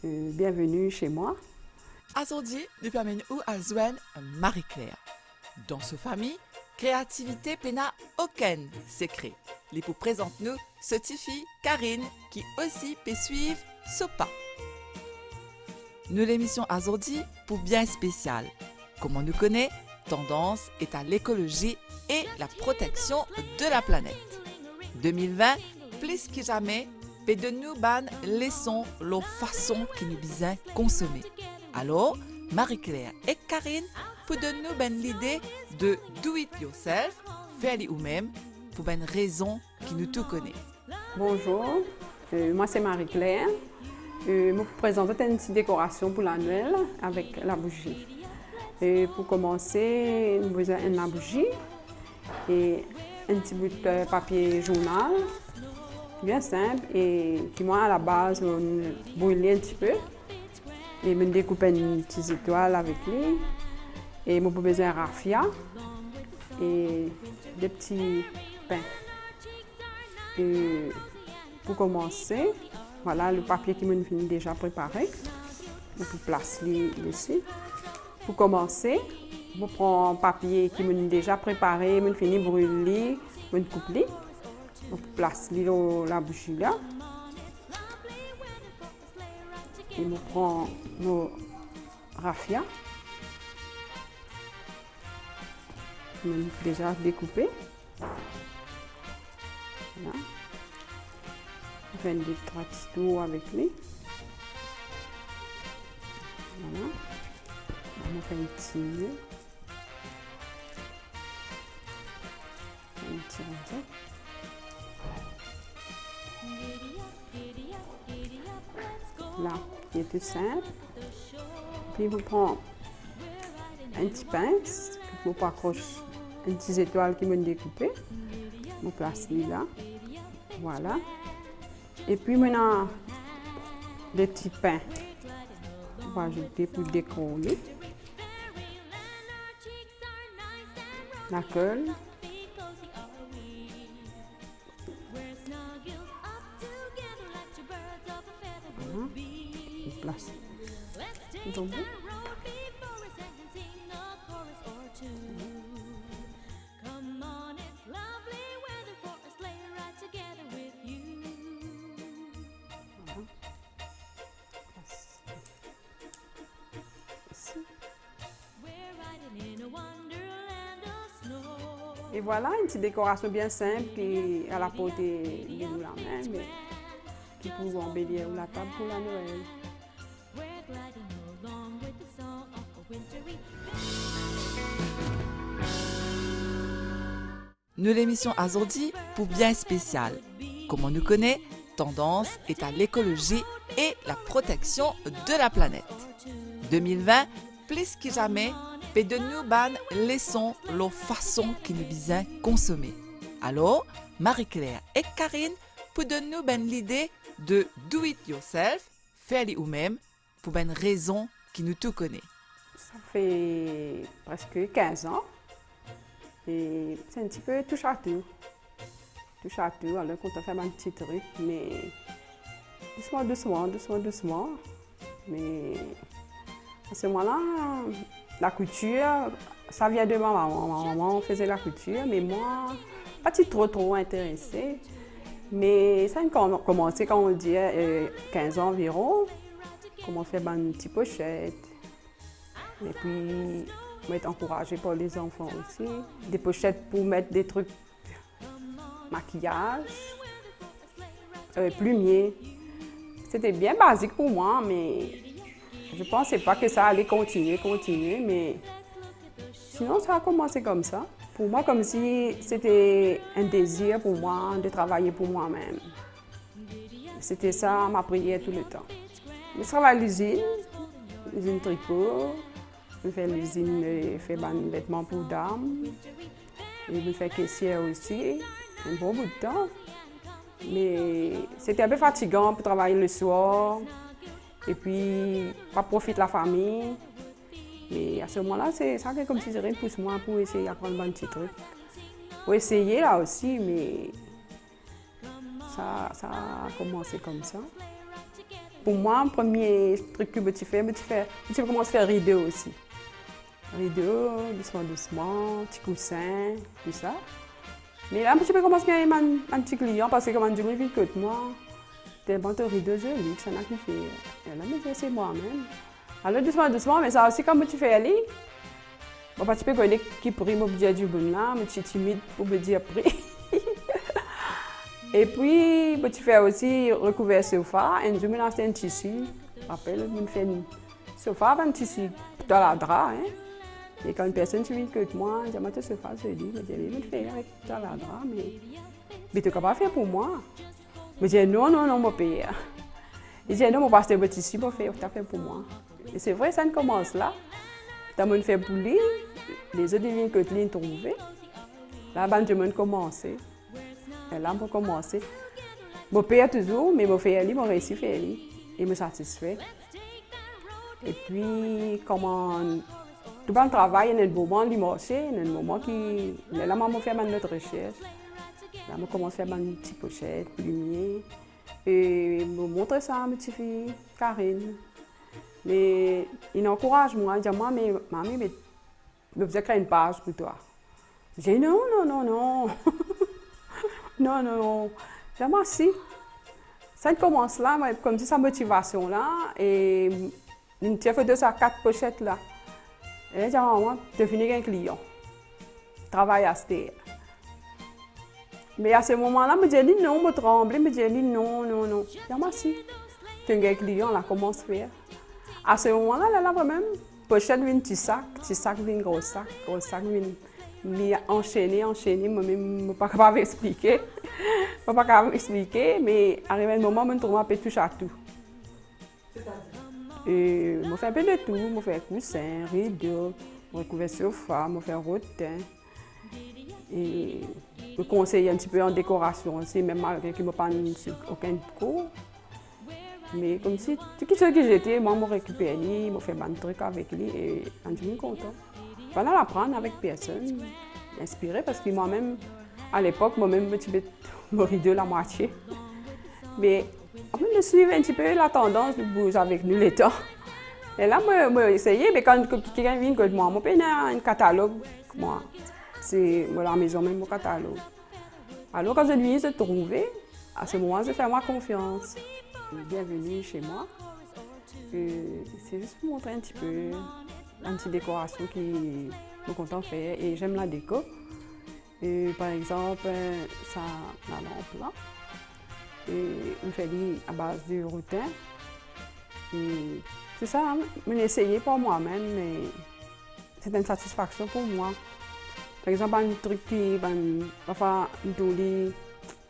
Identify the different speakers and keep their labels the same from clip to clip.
Speaker 1: Bienvenue chez moi.
Speaker 2: Aujourd'hui, nous permettons à joindre Marie-Claire. Dans sa famille, créativité n'a aucun secret. Les pour présente nous cette fille Karine qui aussi peut suivre ce pas. Nous l'émission aujourd'hui pour bien spécial. Comme on nous connaît, tendance est à l'écologie et la protection de la planète. 2020, plus que jamais, peut de nous ban laissons la façon qui nous besoin consommer. Alors, Marie-Claire et Karine pour de nous ban l'idée de do it yourself, faire ou même pour une raison qui nous tout connaît.
Speaker 1: Bonjour, moi c'est Marie-Claire. Je vous présente une petite décoration pour la Noël avec la bougie. Pour commencer, nous avons besoin de la bougie et un petit bout de papier journal, bien simple, et qui moi à la base, on brûle un petit peu. Et je découpe une petite étoile avec lui. Et j'ai besoin de raffia et des petits pains. Et pour commencer, voilà le papier qui m'a fini déjà préparé. Je peux placer ici. Pour commencer, je prends un papier qui m'a déjà préparé, je fini brûler, je coupe li. Je place la bougie là. Et je prends mon raffia. Je l'ai déjà découpé. Voilà. Je fais des trois petits tours avec lui. Voilà. On fait un petit nœud. Un petit rosette. Là, il est tout simple. Puis je prends un petit pince, je accroche une petite étoile qui m'a découpée. Je place là. Voilà. Et puis maintenant, des petits pains. On va ajouter pour décorer. La colle. Voilà. On place. C'est bon. Et voilà, une petite décoration bien simple qui à la portée de la main, mais qui peut embellir la table pour la Noël.
Speaker 2: Nous l'émission aujourd'hui pour bien spécial. Comme on nous connaît, tendance est à l'écologie et la protection de la planète. 2020, plus que jamais, peut de nous ban laissons la façon qui nous besoin consommer. Alors, Marie-Claire et Karine pour de nous ban l'idée de do it yourself, faire ou même pour une raison qui nous tout connaît.
Speaker 1: Ça fait presque 15 ans et c'est un petit peu touche à tout. Touche à tout, alors qu'on fait un petit truc, mais doucement. Mais à ce moment-là, la couture, ça vient de ma maman. Ma maman faisait la couture, mais moi, pas trop intéressée. Mais ça a commencé quand on dit 15 ans environ. Comment faire une petite pochette. Et puis, être encouragée par les enfants aussi. Des pochettes pour mettre des trucs, maquillage, plumier. C'était bien basique pour moi, mais je ne pensais pas que ça allait continuer, mais sinon ça a commencé comme ça. Pour moi, comme si c'était un désir pour moi de travailler pour moi-même. C'était ça ma prière tout le temps. Je travaille à l'usine tricot, je fais l'usine, je fais des vêtements pour dames, et je fais caissière aussi, un bon bout de temps. Mais c'était un peu fatigant pour travailler le soir. Et puis, pas profiter de la famille. Mais à ce moment-là, c'est ça qui est comme si j'aurais poussé moi pour essayer d'apprendre un petit truc. Pour essayer là aussi, mais ça a commencé comme ça. pour moi, le premier truc que tu fais, tu commences à faire rideau aussi. Rideau, doucement, petit coussin, tout ça. Mais là, je peux commencer à avoir un petit client parce que comme je me dis que moi, t'es un bon rideau joli, ça n'a qui fait. Et là, c'est moi-même. Alors, doucement, mais ça aussi, comme tu fais aller, bon, tu peux connaître qui prie, me dire du bon là, mais tu es timide pour me dire prix. Et puis, tu fais aussi recouvert sofa, et je me lance un tissu. Je rappelle, je me fais un sofa, un tissu dans la drap. Hein. Et quand une personne tu viens que moi, je dis, ce sofa, je dis, je me fais avec dans la drap, mais tu ne peux pas faire pour moi. Je dis, non, mon père. Il dit, non, mon pasteur, le tissu, tu as fait pour moi. Et c'est vrai, ça ne commence là. Tu as fait pour lui, les autres viennent que tu l'as trouvé. Là, je me commencé. Et là, pour commencer, je paye toujours, mais je fais je réussis à faire et je me satisfait. Et puis, comment tout le travail, il y a un moment du marché, il y a un moment qui. Là, je fais notre recherche. Là, je commence à faire une petite pochette, lumière. Et je montre ça à ma petite fille, Karine. Mais il encourage moi, il dit, mais maman, je vais créer une page pour toi. Je dis, non. Non. Vraiment, si. Ça commence là, comme si sa motivation là, et une petite photo de ça, 4 pochettes là. Et elle dit, maman, tu finis avec un client. Travaille à ce terre. Mais à ce moment-là, je me dis, non, je tremble, je me dis, non. Vraiment, si. Tu as un client, là, comment se faire? À ce moment-là, là, vraiment, pochette, un petit sac, un gros sac, enchaîné, moi-même, je ne peux pas capable d'expliquer. Je ne peux pas capable d'expliquer, mais arrivé un moment, je trouve un peu touche à tout. Et je fais un peu de tout, je fais coussin, rideau, recouvert sofa, je fais rotin. Et je conseille un petit peu en décoration aussi, même malgré que je n'ai pas aucun cours. Mais comme si, tout ce que j'étais, moi, je récupère lui, je fais un truc avec lui et je suis content. Pendant l'apprendre avec personne, inspiré parce que moi-même, à l'époque, moi-même, je me mon rideau la moitié. Mais en fait, je suivais un petit peu la tendance de bouger avec nous les temps. Et là, j'ai essayé, mais quand quelqu'un vient que moi, je fais un catalogue. Moi, c'est à la maison, même mon catalogue. Alors, quand je viens se trouver, à ce moment, je fais moi confiance. Bienvenue chez moi. C'est juste pour montrer un petit peu une petite décoration qui me content de faire et j'aime la déco. Et, par exemple, ça, la lampe là, on fait à base de rotin. Et c'est ça, je l'ai essayé pour moi-même, mais c'est une satisfaction pour moi. Par exemple, un truc qui va faire une douille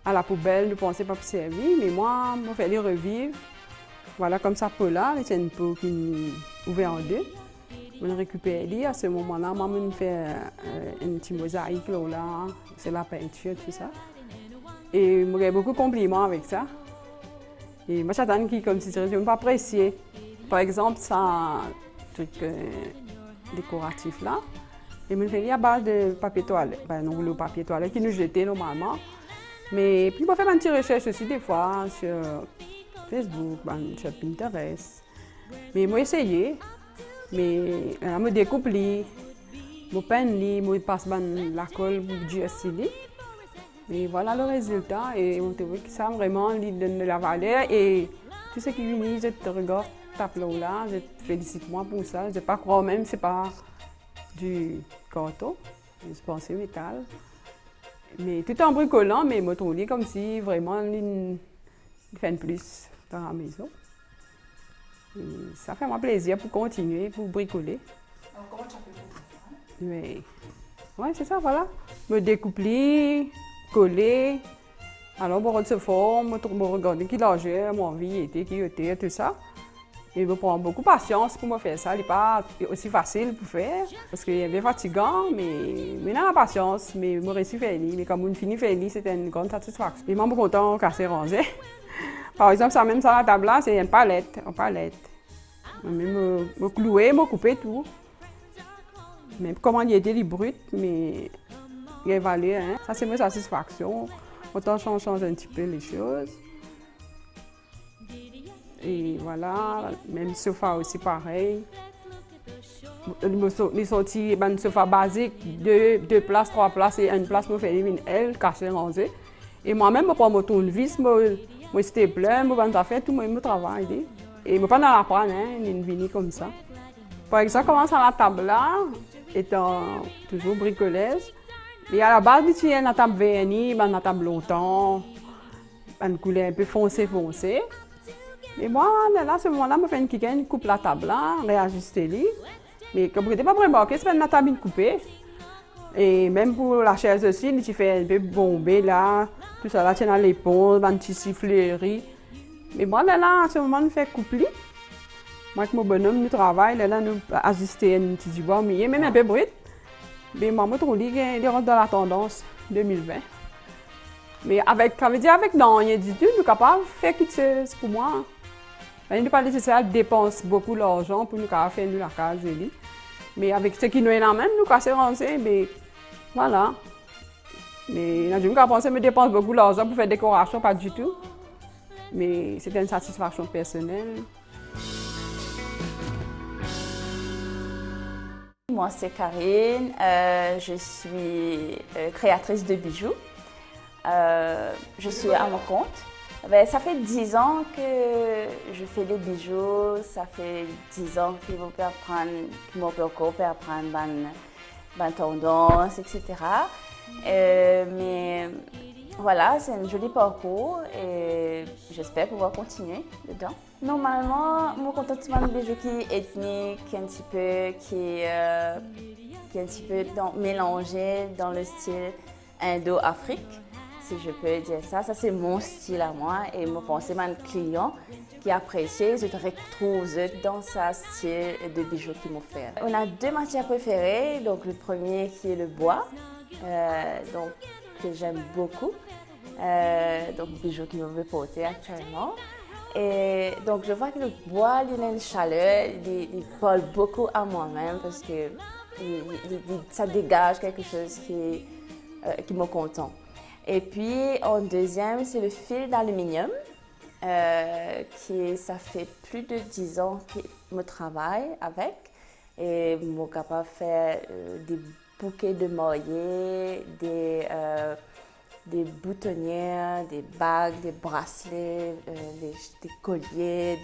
Speaker 1: à la poubelle, je ne pensais pas servir, mais moi, je fais les revivre. Voilà, comme ça, peau là, c'est une peau qui est ouverte en deux. Je récupère les à ce moment-là, moi, je fais une petite mosaïque là, c'est la peinture, tout ça. Et je fais beaucoup de compliments avec ça. Et moi, j'attends qui, comme si je ne pas apprécier. Par exemple, ça, un truc décoratif là. Et je fais à base de papier toilette, non, le papier toilette qui nous jetait normalement. Mais puis, je fais une petite recherche aussi des fois sur Facebook, sur Pinterest. Mais j'ai essayé. Mais je me découpe, je peins, je passe la colle pour GSCD. Et voilà le résultat. Et on te voit que ça vraiment donne de la valeur. Et tout ce qui vient, je te regarde, tape là, je te félicite moi pour ça. Je ne pas croire même que ce n'est pas du carton, je pensais métal. Mais tout en bricolant, mais je trouve comme si vraiment il fait plus dans la maison. Et ça fait moi plaisir pour continuer, pour bricoler.
Speaker 2: Alors, comment tu as fait pour ça?
Speaker 1: Mais ouais, c'est ça, voilà. Me découpler, coller. Alors, je se forme, je regarde qui l'âge, mon vie était, qui était, tout ça. Et je prends beaucoup de patience pour me faire ça. Il n'est pas aussi facile pour faire, parce qu'il est bien fatigant, mais j'ai la patience, mais je réussis à faire. Mais quand je finis de faire, c'était une grande satisfaction. Et je suis content quand c'est rangé. Par exemple, ça même ça, la table là, c'est une palette. Je me clouer, me couper tout. Même comment il était brut, mais il est valé. Hein. Ça, c'est ma satisfaction. Autant change un petit peu les choses. Et voilà, même sofa aussi pareil. Les sorties, un sofa basique, deux places, trois places et une place, je fais une L, cassée, rangée. Et moi-même, je prends mon tournevis, je staple, je fais tout mon travail. Et je ne pas dans la prendre, une vini comme ça. Par exemple, commence à la table là, étant toujours bricolaise. Et à la base, il y a une table vernie, une table longtemps, une couleur un peu foncée. Et moi, là, à ce moment-là, je fais une kick, je coupe la table là, réajuster les. Mais comme je n'étais pas remarqué, c'est une table coupée. Et même pour la chaise aussi, tu fais un peu bombé là, tout ça là, tu as l'éponge, un petit sifflerie. Mais moi, là, à ce moment, je fais couper. Moi, avec mon bonhomme, nous travaillons, là, nous ajustons un petit bois, mais même un peu brut. Mais moi, je trouve qu'il rentre dans la tendance 2020. Mais avec non, rien du tout, nous sommes capables de faire quelque chose pour moi. Il n'est pas nécessaire de dépenser beaucoup d'argent pour nous faire la case. Mais avec ce qui nous est là même, nous sommes rentrés, mais voilà. Mais je ne pense pas me dépenser beaucoup d'argent pour faire des décorations, pas du tout. Mais c'était une satisfaction personnelle.
Speaker 3: Moi, c'est Karine. Je suis créatrice de bijoux. Je suis à mon compte. Ça fait 10 ans que je fais des bijoux. Ça fait 10 ans que je peux apprendre des tendances, etc. Mais voilà, c'est un joli parcours et j'espère pouvoir continuer dedans. Normalement, mon contentement de bijoux qui est ethnique, qui est un petit peu mélangé dans le style Indo-Afrique, si je peux dire ça. Ça, c'est mon style à moi et je pense que mon client qui apprécie, je retrouve dans ce style de bijoux qu'il m'a fait. On a deux matières préférées. Donc, le premier qui est le bois, que j'aime beaucoup. Donc, bijoux qu'il me porter actuellement. Et donc, je vois que le bois, il a une chaleur, il parle beaucoup à moi-même parce que ça dégage quelque chose qui me content. Et puis, en deuxième, c'est le fil d'aluminium, ça fait plus de 10 ans que je travaille avec. Et je suis capable de faire des bouquets de mariés, des boutonnières, des bagues, des bracelets, des colliers,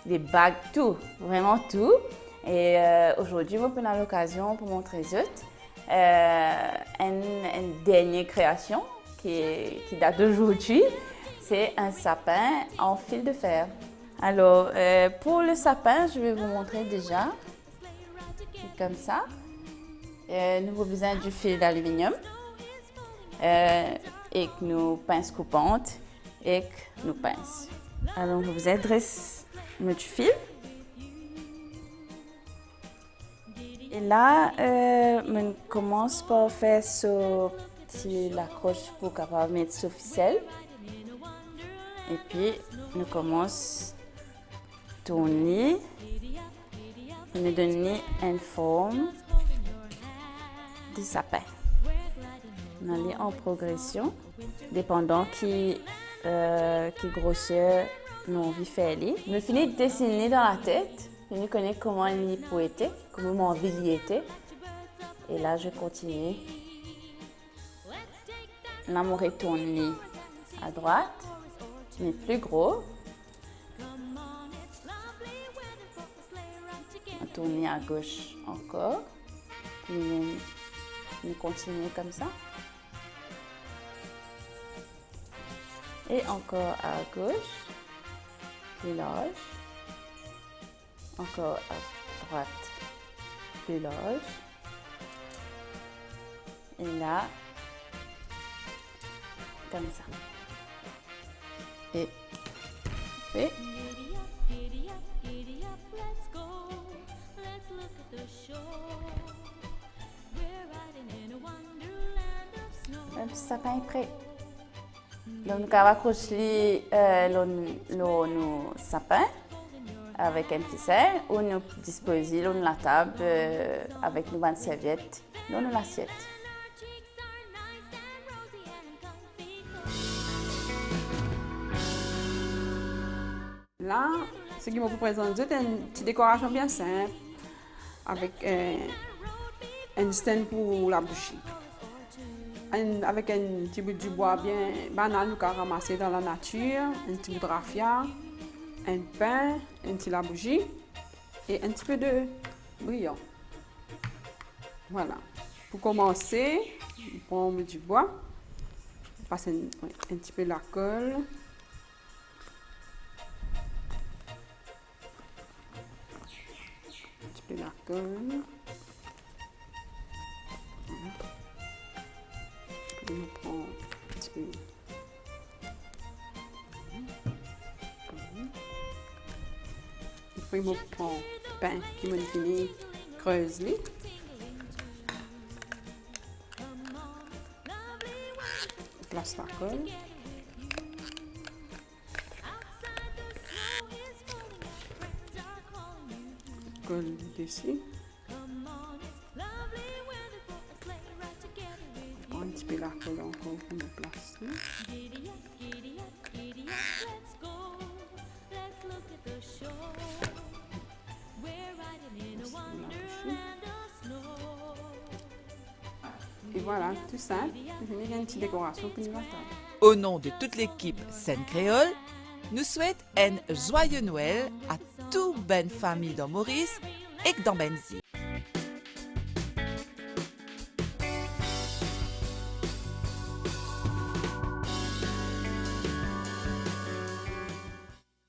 Speaker 3: des bagues, tout, vraiment tout. Et aujourd'hui, je prends l'occasion pour montrer une dernière création qui date d'aujourd'hui. C'est un sapin en fil de fer. Alors, pour le sapin, je vais vous montrer déjà. Comme ça. Nous avons besoin du fil d'aluminium. Et nos pinces coupantes et nos pinces. Alors, je vous adresse notre fil. Et là, on commence par faire ce petit accroche pour capable mettre ce ficelle. Et puis, on commence à tourner. On va donner une forme de sapin. On allait en progression, dépendant qui grosseur nous envie de faire. Je finis de dessiner dans la tête, je connais comment il peut être, comment mon envie d'y était. Et là, je continue. Là, je retourne à droite, mais plus gros. On tourne à gauche encore. Puis, on continue comme ça. Et encore à gauche, plus large. Encore à droite, plus large. Et là, comme ça. Et. Le petit sapin est prêt. Donc, on va accrocher le sapin avec un ficelle ou nous disposer la table avec une serviette dans l'assiette.
Speaker 1: Là, ce qui me représente, c'est une petite décoration bien simple avec un stand pour la bougie. Avec un petit bout de bois bien banal qu'on a ramassé dans la nature, un petit bout de raffia, un pain, un petit la bougie et un petit peu de brillant. Voilà. Pour commencer, on prend du bois, on passe un petit peu la colle. Un petit peu la colle. Voilà. On prend un petit peu. Et puis on prend le pain qui m'a fini creusé. On place la colle. Colle dessus. Un petit peu la colle encore pour me placer. Et voilà, tout simple. Il y a une petite décoration pour nous attendre.
Speaker 2: Au nom de toute l'équipe Scène Créole, nous souhaitons un joyeux Noël à toute bonne famille dans Maurice et dans Benzi.